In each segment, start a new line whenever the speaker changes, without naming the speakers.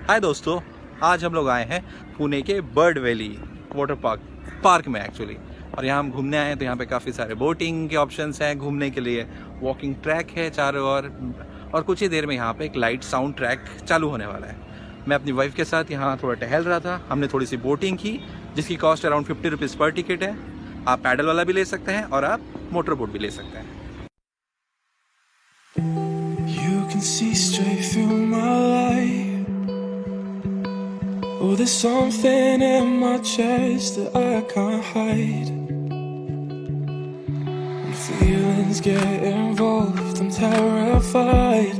हाय दोस्तों, आज हम लोग आए हैं पुणे के बर्ड वैली वाटर पार्क में एक्चुअली। और यहाँ हम घूमने आए हैं, तो यहाँ पे काफ़ी सारे बोटिंग के ऑप्शंस हैं, घूमने के लिए वॉकिंग ट्रैक है चारों ओर, और कुछ ही देर में यहाँ पे एक लाइट साउंड ट्रैक चालू होने वाला है। मैं अपनी वाइफ के साथ यहाँ थोड़ा टहल रहा था, हमने थोड़ी सी बोटिंग की जिसकी कॉस्ट अराउंड 50 रुपीज़ पर टिकट है। आप पैडल वाला भी ले सकते हैं और आप मोटर बोट भी ले सकते हैं।
You can see straight through my life. Oh, there's something in my chest that I can't hide. When feelings get involved, I'm terrified.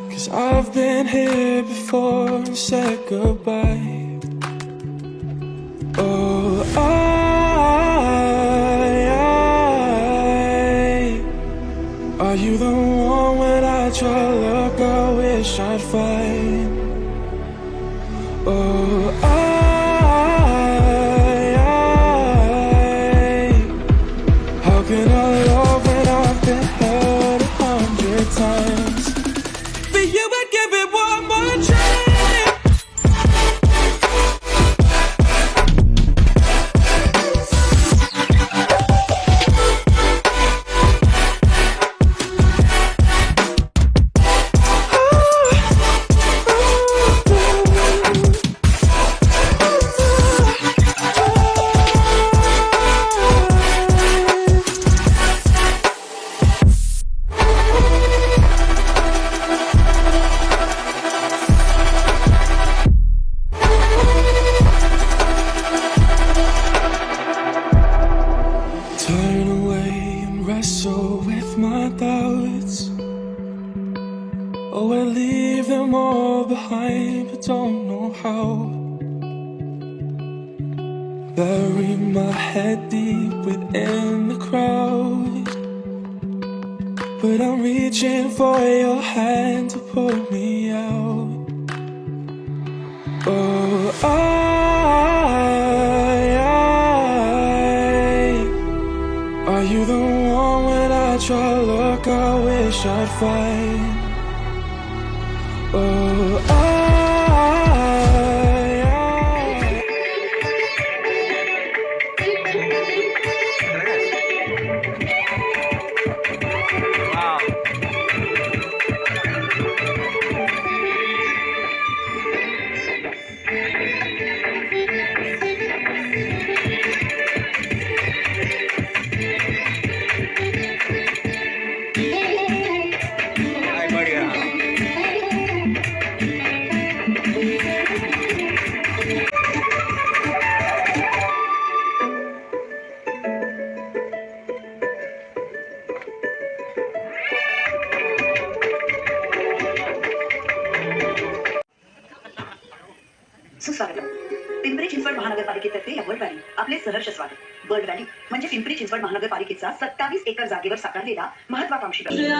'Cause I've been here before and said goodbye. Oh, are you the one when I try to look, I wish I'd find? Oh, how can I love when I've been hurt 100 times? For you I'd give it one more try. Turn away and wrestle with my doubts. Oh, I leave them all behind, but don't know how. Bury my head deep within the crowd, but I'm reaching for your hand to pull me out. Oh, are you the one when I try to look, I wish I'd find? Oh,
सुस्वागतम. पिंपरी चिंचवड महानगरपालिकेतर्फे या bird valley आपले सहर्ष स्वागत. Bird valley म्हणजे पिंपरी चिंचवड महानगरपालिकेचा 27 एकर जागेवर साकारलेला महत्वाकांक्षी प्रकल्प.